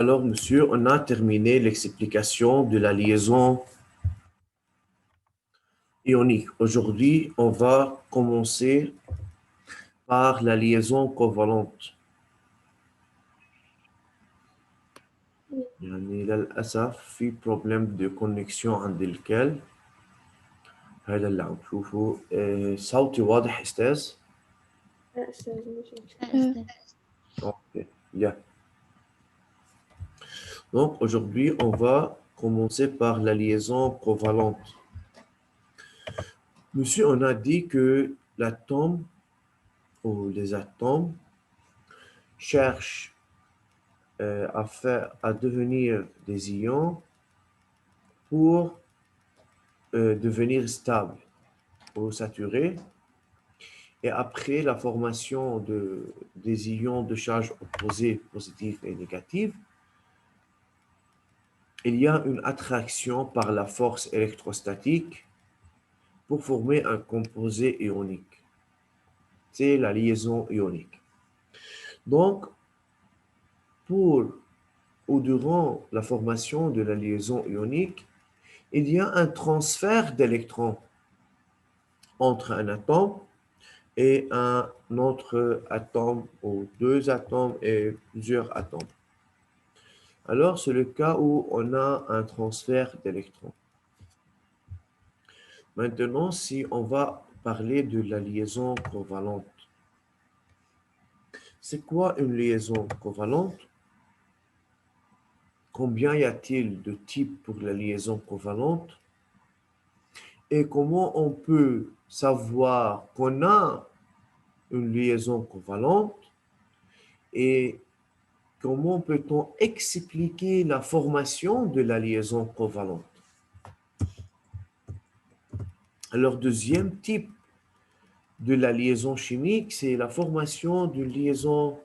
Alors, monsieur, on a terminé l'explication de la liaison ionique. Aujourd'hui, on va commencer par la liaison covalente. يعني للأسف في بروبلم de connexion عند الكل. هذا اللي عم تشوفه. صوتي واضح أستاذ؟ لا أستاذ مش أستاذ. Ok, bien. Donc, aujourd'hui, on va commencer par la liaison covalente. Monsieur, on a dit que l'atome ou les atomes cherchent à devenir des ions pour devenir stables ou saturés. Et après la formation des ions de charge opposée, positive et négative, il y a une attraction par la force électrostatique pour former un composé ionique. C'est la liaison ionique. Donc, pour ou durant la formation de la liaison ionique, il y a un transfert d'électrons entre un atome et un autre atome ou deux atomes et plusieurs atomes. Alors, c'est le cas où on a un transfert d'électrons. Maintenant, si on va parler de la liaison covalente. C'est quoi une liaison covalente? Combien y a-t-il de types pour la liaison covalente? Et comment on peut savoir qu'on a une liaison covalente? Et comment peut-on expliquer la formation de la liaison covalente? Alors, deuxième type de la liaison chimique, c'est la formation d'une liaison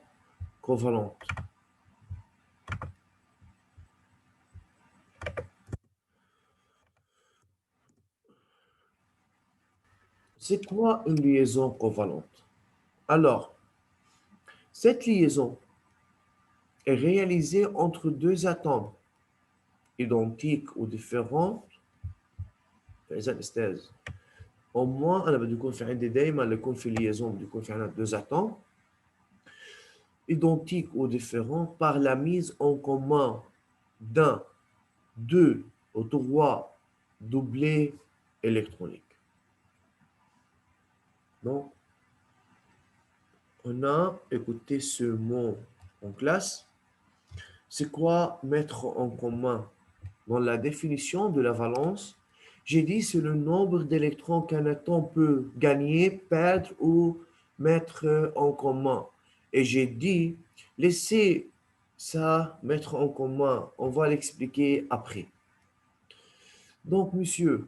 covalente. C'est quoi une liaison covalente? Alors, cette liaison est réalisée entre deux atomes identiques ou différents. فإذا أستاذ au moins أنا بدي يكون في عندي دائما يكون في liaison بدي يكون في عندنا deux atomes identiques ou différents par la mise en commun d'un, deux ou trois doublés électroniques. Donc, on a écouté ce mot en classe. C'est quoi mettre en commun? Dans la définition de la valence, j'ai dit c'est le nombre d'électrons qu'un atome peut gagner, perdre ou mettre en commun. Et j'ai dit, laissez ça mettre en commun. On va l'expliquer après. Donc, monsieur,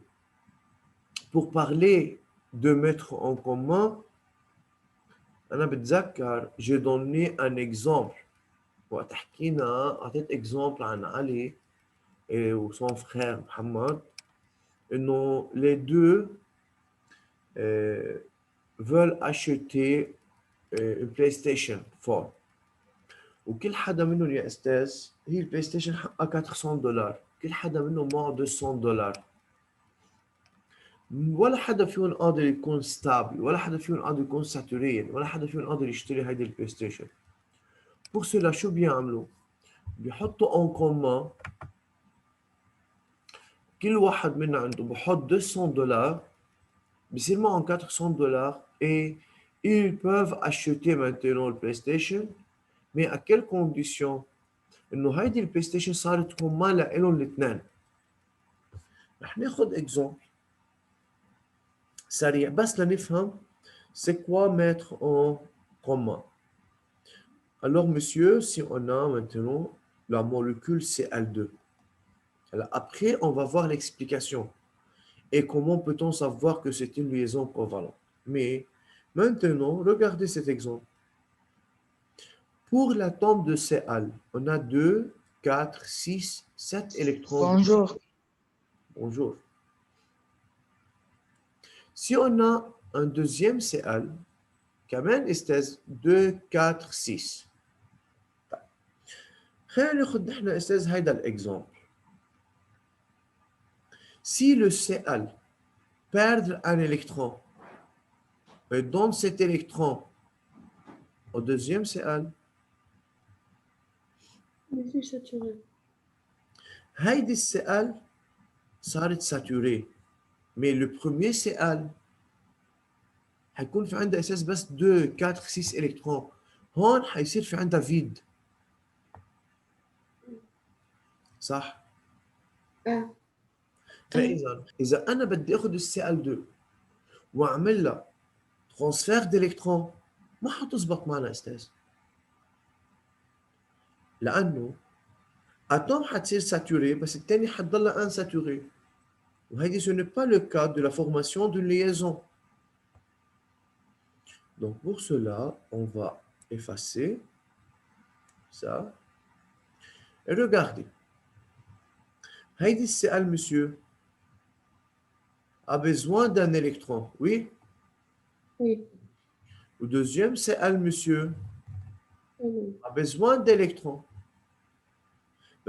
pour parler de mettre en commun, j'ai donné un exemple. وقت حكينا أعطيت exemple عن علي et son frère Mohamed. Non, les deux veulent acheter une PlayStation 4. وكل حدا منهم يا استاذ هي البلاي ستيشن حقها 400 دولار، كل حدا منهم معه 200 دولار. ولا حدا فيهم قادر يكون ستابل، ولا حدا فيهم قادر يكون ساتورين، ولا حدا فيهم قادر يشتري هيدي البلاي ستيشن. pour cela شو بيعملوا؟ بيحطوا en commun كل واحد منا عنده بحط 200 دولار بصير معهم 400 دولار et ils peuvent acheter maintenant le PlayStation, mais à quelles conditions؟ انه هيدي البلاي ستيشن صارت تكون مالها لهم الاثنين. رح ناخذ اكزومبل سريع بس لنفهم c'est quoi mettre en commun. Alors monsieur, si on a maintenant la molécule Cl2, alors après on va voir l'explication et comment peut-on savoir que c'est une liaison covalente. Mais maintenant, regardez cet exemple. Pour l'atome de Cl, on a 2, 4, 6, 7 électrons. Bonjour. Bonjour. Si on a un deuxième Cl, كمان استاذ 2 4 6. خلينا ناخذ نحن استاذ هيدا الاكزامبل. Si le Cl perd un électron et donne cet électron au deuxième Cl, Monsieur saturé. هيدي الCl صارت ساتوري، mais le premier Cl حيكون في عندها اساس بس 2 4 6 الكترون، هون حيصير في عندها فيد، صح؟ Ah, فاذا انا بدي اخذ السي ال 2 واعمل لها ترانسفير دالكترون ما حتزبط معنا استاذ، لانه اتوم حتصير ساتوري بس الثاني حتضلها انساتوري، وهيدي ce n'est pas le cas de la formation d'une liaison. Donc pour cela, on va effacer ça. Et regardez. Heidi Cl, monsieur, a besoin d'un électron, oui? oui. Le deuxième Cl, monsieur, Oui. a besoin d'électrons.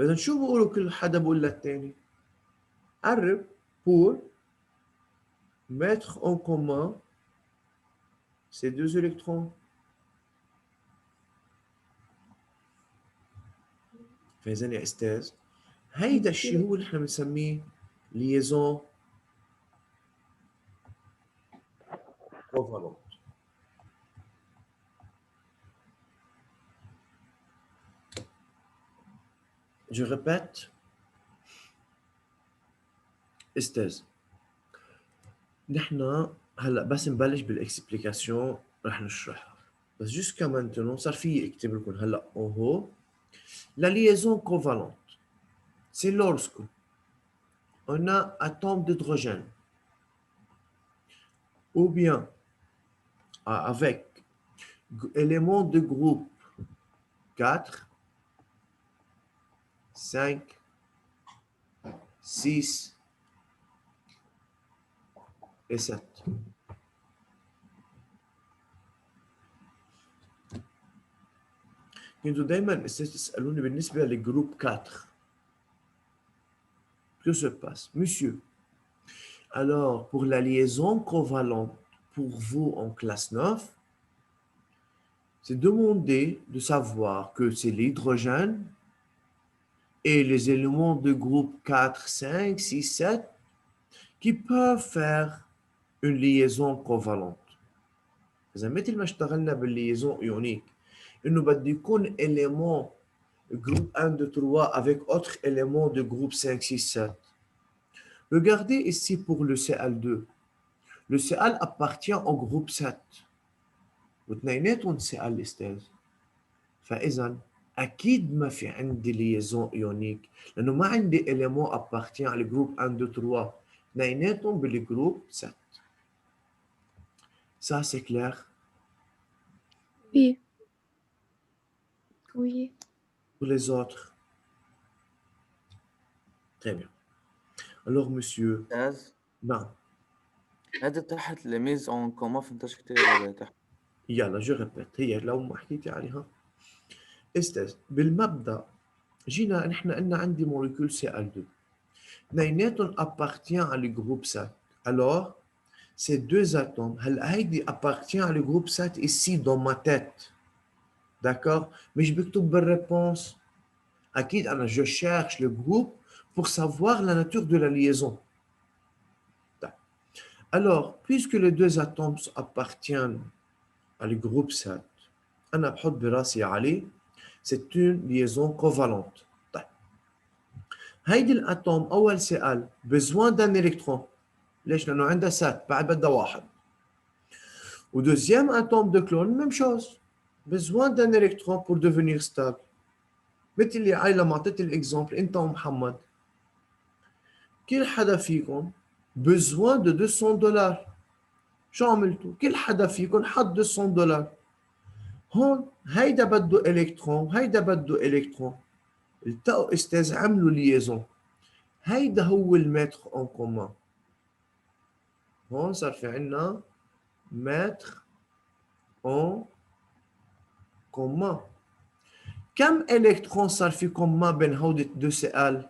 إذا شو بقولوا كل حدا بقول للتاني؟ قرب pour mettre en commun ces deux électrons. فإذا يا أستاذ هيدا الشيء هو اللي احنا بنسميه liaison covalente. Je répète, أستاذ نحن هلا بس نبلش بالاكسبليكاسيون رح نشرحها، بس جوسكا مانتنون صار في اكتب لكم هلا en haut la liaison covalente. C'est lorsque on a atome d'hydrogène ou bien avec éléments de groupe 4, 5, 6 et 7. كنتوا دايما تسألوني بالنسبة للجروب 4. Que se passe? Monsieur, alors pour la liaison covalente pour vous en classe 9, c'est demander de savoir que c'est l'hydrogène et les éléments de groupe 4, 5, 6, 7 qui peuvent faire une liaison covalente. إذا مثل ما اشتغلنا بالليزون ionique, إنه بده يكون élément groupe 1, 2, 3 avec autre élément de groupe 5, 6, 7. Regardez ici pour le Cl2. Le Cl appartient au groupe 7. واثنيناتهم Cl استاذ. فإذا أكيد ما في عندي liaison ionique لأنه ما عندي élément appartient على groupe 1, 2, 3. اثنيناتهم بالجروب 7. Ça, c'est clair? Oui. Oui. Pour les autres? Très bien. Alors, monsieur, أستاذ نعم. هذا تحت الميز اون كوما فهمتش كتير تحت. يلا جو ريبيت، هي لو ما حكيتي عليها استاذ بالمبدا جينا نحن قلنا عندي موليكول سي ال 2 اثنيناتهم appartient على الجروب 7. alors ces deux atomes هلا هيدي appartient على الجروب 7 ici dans ma tête, d'accord, مش بكتب بالريبونس. اكيد انا je cherche le groupe pour savoir la nature de la liaison. alors puisque les deux atomes appartiennent à le groupe 7 انا بحط براسي عليه c'est une liaison covalente. طيب هيدي الاتوم اول سي ال besoin d'un électron. ليش؟ لانه عندها 7 بعد بدها واحد. ودeuxième atome de chlore même chose, besoin d'un électron pour devenir stable. مثل اللي هاي لما اعطيت الاكزامبل انت ومحمد كل حدا فيكم besoin de 200 $. شو عملتوا؟ كل حدا فيكم حط 200 $. هون هيدا بده الكترون وهيدا بده الكترون، التقوا استاذ عملوا ليزون، هيدا هو الماتر اون كومان. هون صار في عندنا ماتر اون كومان. كم إلكترون صار في كوما بين هودي دو سؤال؟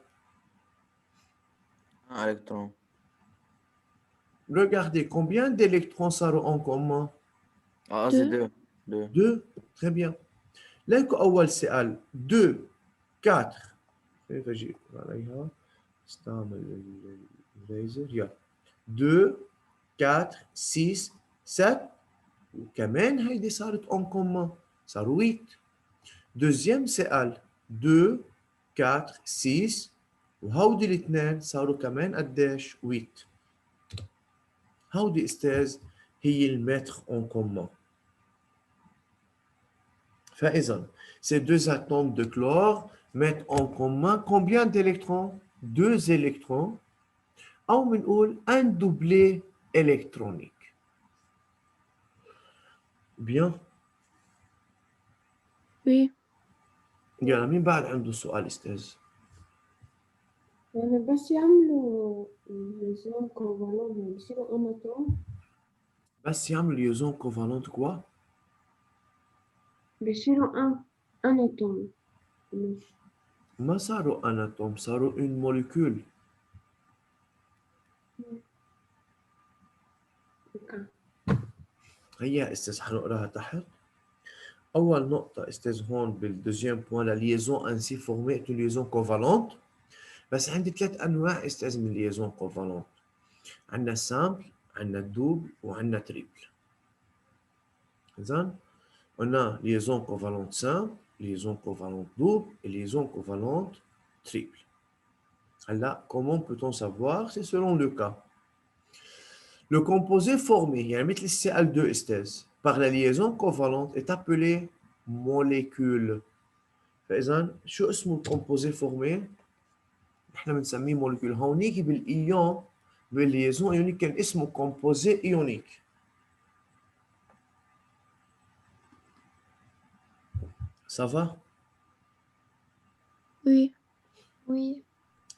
Un électron. Regardez, combien d'électrons صاروا en commun? C'est Deux. deux. Deux. 2. Très bien. ليكو أول سؤال 2 4 كيف أجي عليها؟ استعمل الليزر يلا 2 4 6 7 وكمان هيدي صارت en commun صاروا 8. Deuxième سؤال 2 4 6 وهودي الاثنين صاروا كمان قديش 8. هودي استاذ هي المتر en commun. فإذا ces deux atomes de chlore mettent en commun combien d'électrons? 2 électrons أو بنقول un doublé électronique. Bien. Oui. يلا مين بعد عنده سؤال استاذ؟ يعني بس يعملوا liaison covalent بيصيروا un atome بس يعمل liaison covalente quoi؟ بيصيروا un atome مش ما صاروا un atome صاروا une molécule. اوكي. هيا استاذ حنقراها تحت. أول نقطة استاذ هون بالدوزيام بوان la liaison ainsi formée est une liaison covalente. بس عندي 3 أنواع استاذ من liaison covalente. عندنا simple, عندنا double وعندنا triple. إذن on a liaison covalente simple, liaison covalente double et liaison covalente triple. Là, comment peut-on savoir? C'est selon le cas. Le composé formé, يعني مثل السؤال 2 استاذ, par la liaison covalente est appelé molécule. فإذا شو اسمه الكومبوزي فورمي؟ نحن بنسميه موليكول. هونيك بالإيون بالليزون ايونيك كان اسمه كومبوزي ايونيك. Ça va? Oui. Oui.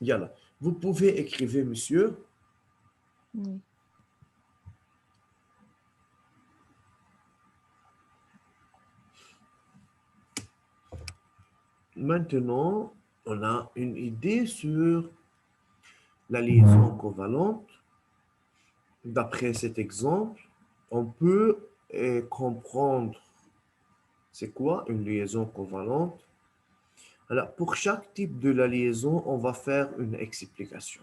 Yalla. Vous pouvez écrire, monsieur. Oui. Maintenant, on a une idée sur la liaison covalente. D'après cet exemple, on peut comprendre c'est quoi une liaison covalente. Alors, pour chaque type de la liaison, on va faire une explication.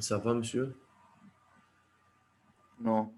Ça va, monsieur? Non.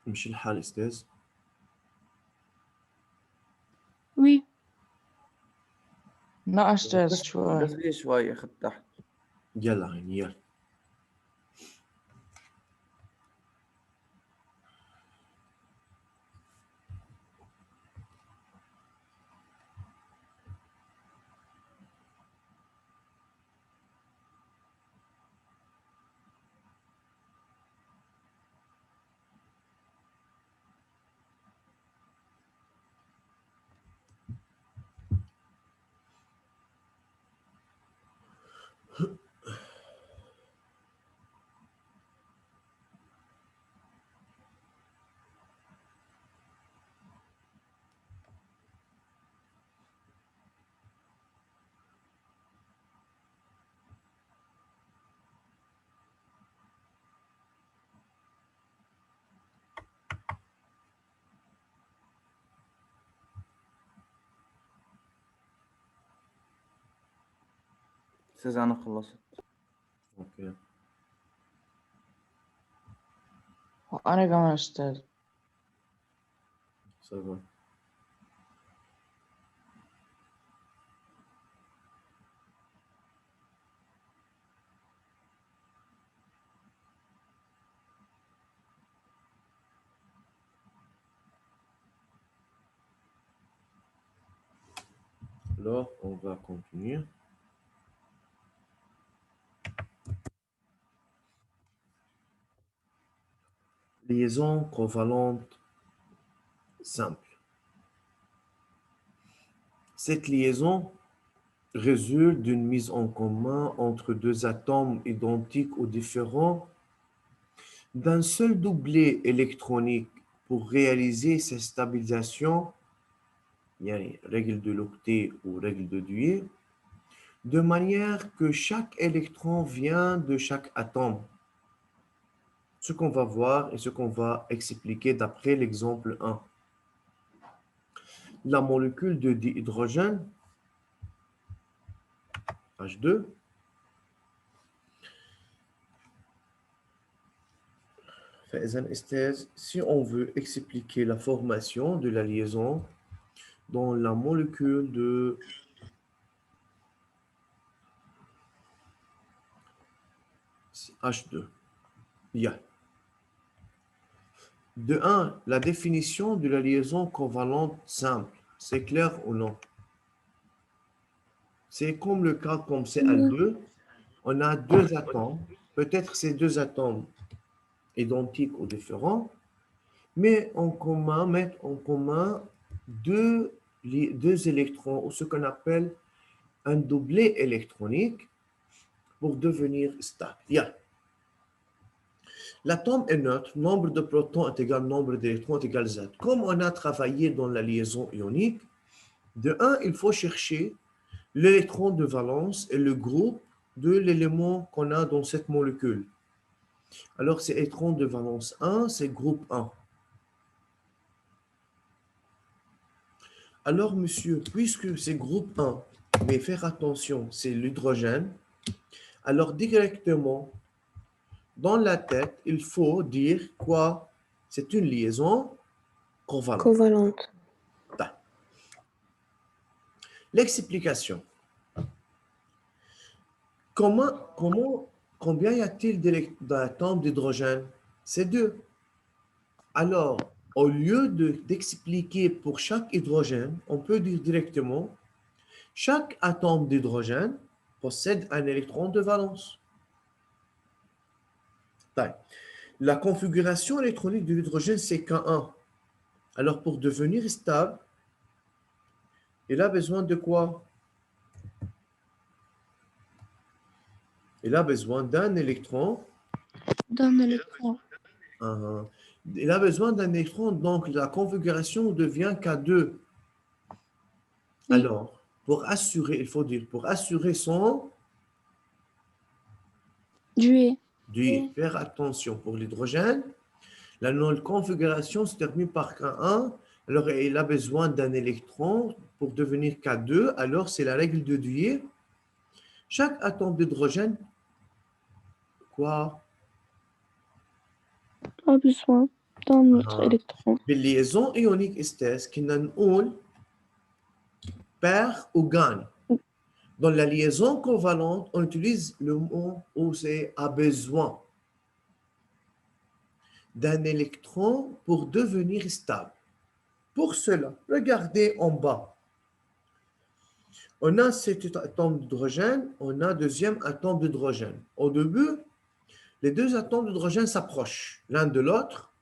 مش الحال أستاذ؟ Oui. ناقشت شوي. بس في شوي أخذ تحت. يلا عيني يلا. أستاذ أنا خلصت. أوكي. وأنا كمان أستاذ. Ça va. Alors, on va continuer. Liaison covalente simple. Cette liaison résulte d'une mise en commun entre deux atomes identiques ou différents d'un seul doublet électronique pour réaliser cette stabilisation, yani règle de l'octet ou règle de Dewey, de manière que chaque électron vient de chaque atome. Ce qu'on va voir et ce qu'on va expliquer d'après l'exemple 1. La molécule de dihydrogène, H2, si on veut expliquer la formation de la liaison dans la molécule de H2, il y a De un, la définition de la liaison covalente simple. C'est clair ou non? C'est comme le cas comme Cl2. On a deux atomes. Peut-être ces deux atomes identiques ou différents, mais mettent en commun deux électrons, ou ce qu'on appelle un doublet électronique pour devenir stable. Yeah. L'atome est neutre, nombre de protons est égal nombre d'électrons est égal Z. Comme on a travaillé dans la liaison ionique, de un, il faut chercher l'électron de valence et le groupe de l'élément qu'on a dans cette molécule. Alors, c'est électron de valence 1, c'est groupe 1. Alors, monsieur, puisque c'est groupe 1, mais faire attention, c'est l'hydrogène, alors directement, dans la tête, il faut dire quoi? C'est une liaison covalente. Covalente. L'explication. Combien y a-t-il d'atomes d'hydrogène? C'est 2. Alors, au lieu d'expliquer pour chaque hydrogène, on peut dire directement, chaque atome d'hydrogène possède un électron de valence. La configuration électronique de l'hydrogène, c'est K1. Alors, pour devenir stable, il a besoin de quoi? Il a besoin d'un électron. D'un électron. Il a besoin d'un électron, donc la configuration devient K2. Oui. Alors, pour assurer, il faut dire, pour assurer son Duet. faire attention pour l'hydrogène, la configuration se termine par K1, alors il a besoin d'un électron pour devenir K2, alors c'est la règle de Dewey. Chaque atome d'hydrogène, quoi? A besoin d'un autre électron. بالليزون ionique استاذ كنا نقول perd ou gagne. Dans la liaison covalente, on utilise le mot où c'est a besoin d'un électron pour devenir stable. Pour cela, regardez en bas. On a cet atome d'hydrogène, on a un deuxième atome d'hydrogène. Au début, les deux atomes d'hydrogène s'approchent l'un de l'autre.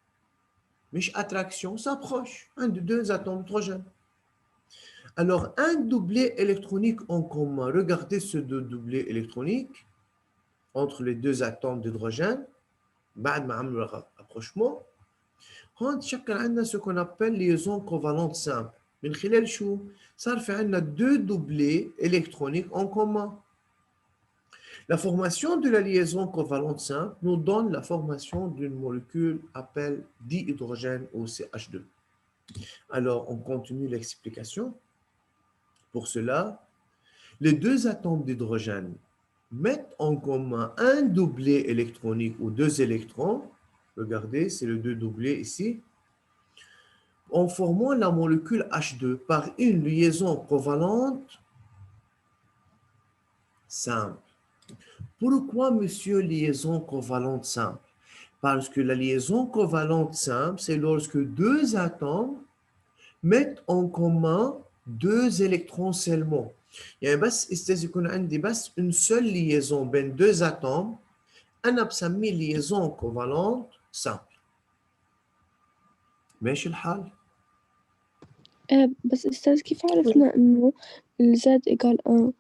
Mais attraction s'approche, un de deux atomes d'hydrogène. Alors, un doublet électronique en commun. Regardez ce doublet électronique entre les deux atomes d'hydrogène. بعد ما عملوا rapprochement, هون تشكل عندنا ce qu'on appelle liaison covalente simple. من خلال شو؟ صار في عندنا deux doublets électroniques en commun. La formation de la liaison covalente simple nous donne la formation d'une molécule appelée dihydrogène ou CH2. Alors, on continue l'explication. Pour cela, les deux atomes d'hydrogène mettent en commun un doublet électronique ou deux électrons. Regardez, c'est le deux doublets ici. En formant la molécule H2 par une liaison covalente simple. Pourquoi, monsieur, liaison covalente simple? Parce que la liaison covalente simple, c'est lorsque deux atomes mettent en commun deux électrons seulement. يعني بس استاذ يكون عندي بس une seule liaison بين deux atomes أنا بسميه liaison covalente simple. ماشي الحال؟ بس أستاذ كيف عرفنا إنه الزد إيكال 1؟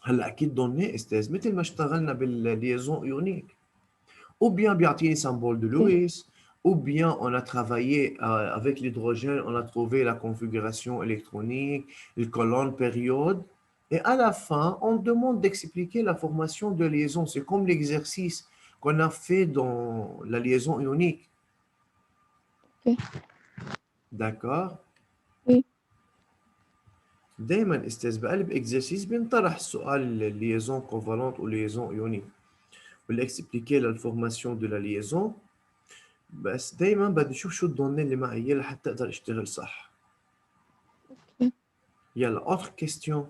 هلا اكيد ضمني استاذ مثل ما اشتغلنا بالليزون ionique. Ou bien بيعطيني symbole de Lewis, ou bien on a travaillé avec l'hydrogène, on a trouvé la configuration électronique, les colonnes période, et à la fin, on demande d'expliquer la formation de liaison. C'est comme l'exercice qu'on a fait dans la liaison ionique. Ok. D'accord? Oui. دايما استاذ بقلب اكزرسيس بينطرح سؤال الليزون كوفالونت ou liaison ionique. ولا expliquer la formation de la liaison. بس دايما بدي اشوف شو الدوني اللي معي لحتى اقدر اشتغل صح. Ok. يلا autre question.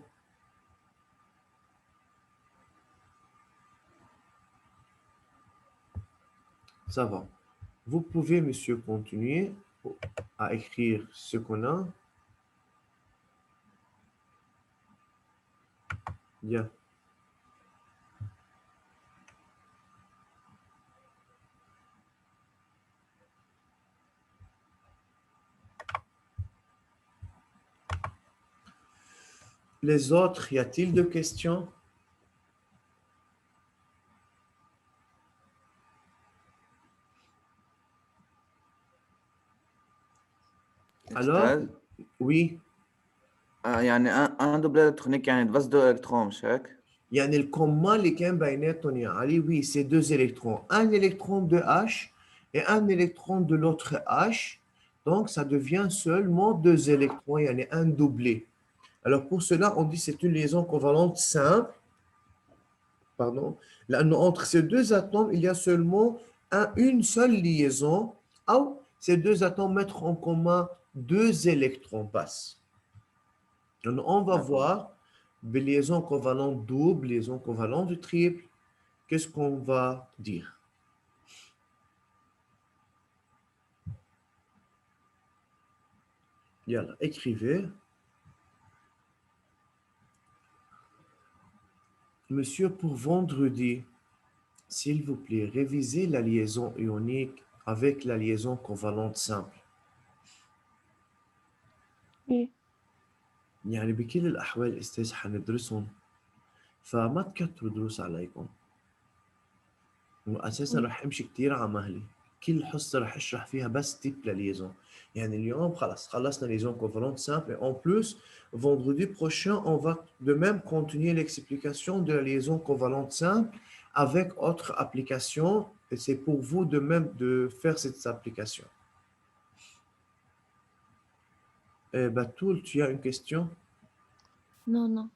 Ça va. Vous pouvez, monsieur, continuer à écrire ce qu'on a. Bien. Les autres, y a-t-il de questions? Alors, أستاذ oui, يعني un double électronique يعني بس deux électrons مش هيك؟ يعني الكمال اللي كان بيناتهم يا علي, oui, c'est deux électrons. Un électron de H et un électron de l'autre H. Donc, ça devient seulement deux électrons, il y en a un doublé. Alors, pour cela, on dit que c'est une liaison covalente simple. Pardon. Là, entre ces deux atomes, il y a seulement une seule liaison. Ou ces deux atomes mettent en commun deux électrons passe. Donc, on va D'accord. voir des liaisons covalentes doubles, liaisons covalentes triples. Qu'est-ce qu'on va dire? Yalla, écrivez. Monsieur, pour vendredi, s'il vous plaît, révisez la liaison ionique avec la liaison covalente simple. إيه. يعني بكل الأحوال أستاذ حندرسهم فما تكتروا دروس عليكم وأساسا رح أمشي كتير على مهلي كل حصة رح أشرح فيها بس تيب لليزون يعني اليوم خلاص خلصنا liaison covalente simple et en plus vendredi prochain on va de même continuer l'explication de la liaison covalente simple avec autres applications et c'est pour vous de même de faire cette application. Batoul, tu as une question? Non, non.